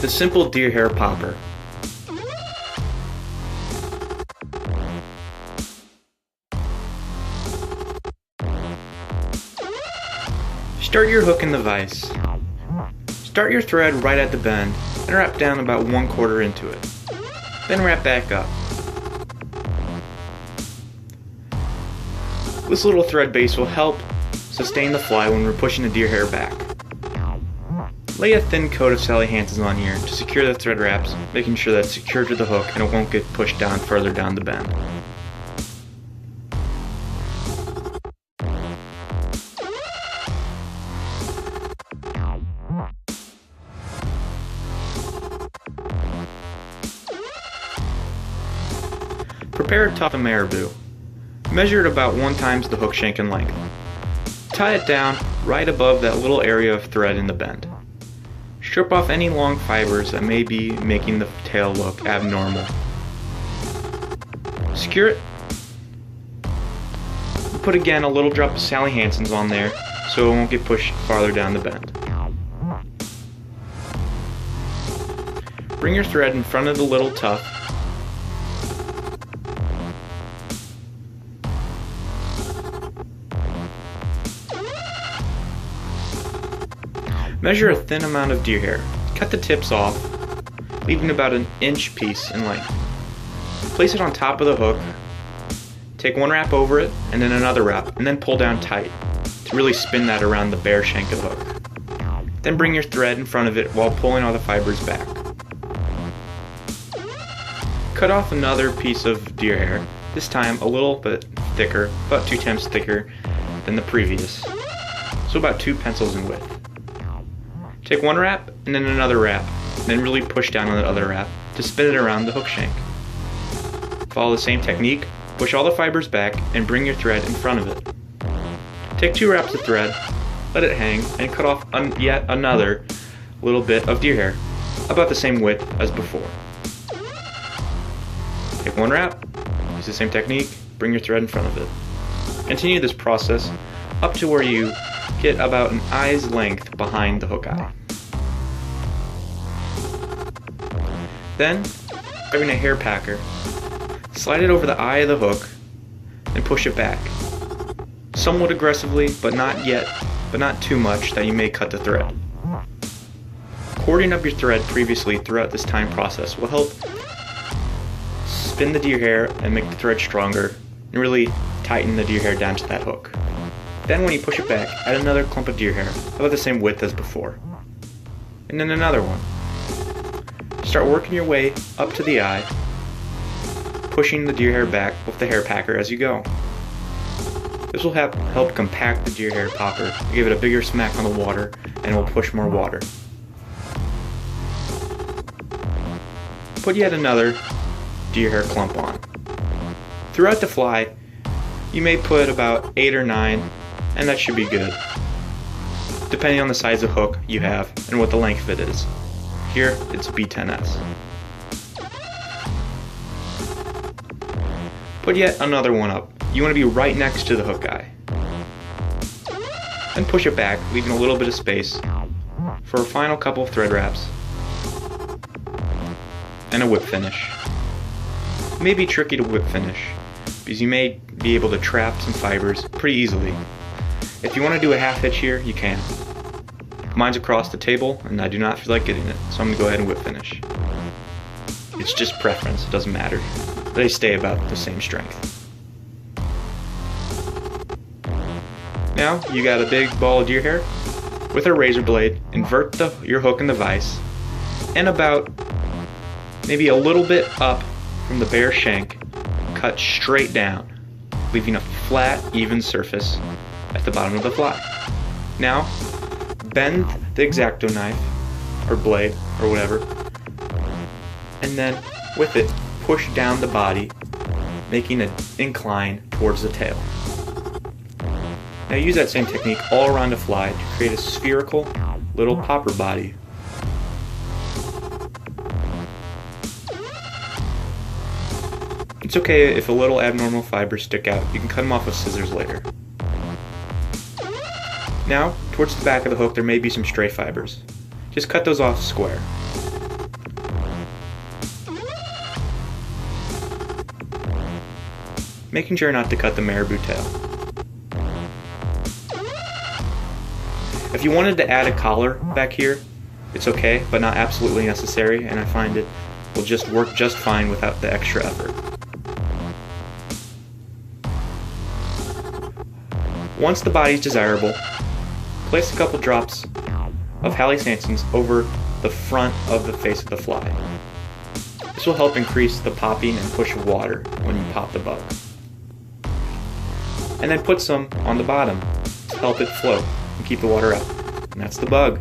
The simple deer hair popper. Start your hook in the vise. Start your thread right at the bend and wrap down about 1/4 into it. Then wrap back up. This little thread base will help sustain the fly when we're pushing the deer hair back. Lay a thin coat of Sally Hansen's on here to secure the thread wraps, making sure that it's secured to the hook and it won't get pushed down further down the bend. Prepare a tough marabou. Measure it about 1 times the hook shank in length. Tie it down right above that little area of thread in the bend. Strip off any long fibers that may be making the tail look abnormal. Secure it. Put again a little drop of Sally Hansen's on there so it won't get pushed farther down the bend. Bring your thread in front of the little tuft. Measure a thin amount of deer hair. Cut the tips off, leaving about an inch piece in length. Place it on top of the hook. Take 1 wrap over it, and then another wrap, and then pull down tight to really spin that around the bare shank of the hook. Then bring your thread in front of it while pulling all the fibers back. Cut off another piece of deer hair, this time a little bit thicker, about 2 times thicker than the previous, so about 2 pencils in width. Take 1 wrap and then another wrap, then really push down on the other wrap to spin it around the hook shank. Follow the same technique, push all the fibers back and bring your thread in front of it. Take 2 wraps of thread, let it hang, and cut off yet another little bit of deer hair, about the same width as before. Take 1 wrap, use the same technique, bring your thread in front of it. Continue this process up to where you get about an eye's length behind the hook eye. Then, grabbing a hair packer, slide it over the eye of the hook and push it back. Somewhat aggressively, but not too much that you may cut the thread. Cording up your thread previously throughout this time process will help spin the deer hair and make the thread stronger and really tighten the deer hair down to that hook. Then when you push it back, add another clump of deer hair, about the same width as before. And then another one. Start working your way up to the eye, pushing the deer hair back with the hair packer as you go. This will help compact the deer hair popper, give it a bigger smack on the water, and will push more water. Put yet another deer hair clump on. Throughout the fly, you may put about 8 or 9, and that should be good, depending on the size of hook you have and what the length of it is. Here, it's a B10S. Put yet another one up. You want to be right next to the hook eye. Then push it back, leaving a little bit of space for a final couple of thread wraps and a whip finish. It may be tricky to whip finish because you may be able to trap some fibers pretty easily. If you want to do a half hitch here, you can. Mine's across the table and I do not feel like getting it, so I'm going to go ahead and whip finish. It's just preference, it doesn't matter. They stay about the same strength. Now you got a big ball of deer hair. With a razor blade, invert your hook in the vise and about maybe a little bit up from the bare shank, cut straight down, leaving a flat, even surface at the bottom of the fly. Now, bend the X-Acto knife, or blade, or whatever, and then with it, push down the body, making an incline towards the tail. Now use that same technique all around the fly to create a spherical little popper body. It's okay if a little abnormal fibers stick out, you can cut them off with scissors later. Now, towards the back of the hook there may be some stray fibers. Just cut those off square. making sure not to cut the marabou tail. If you wanted to add a collar back here, it's okay, but not absolutely necessary, and I find it will just work just fine without the extra effort. Once the body is desirable, place a couple drops of Halley Sanson's over the front of the face of the fly. This will help increase the popping and push of water when you pop the bug. And then put some on the bottom to help it float and keep the water out. And that's the bug.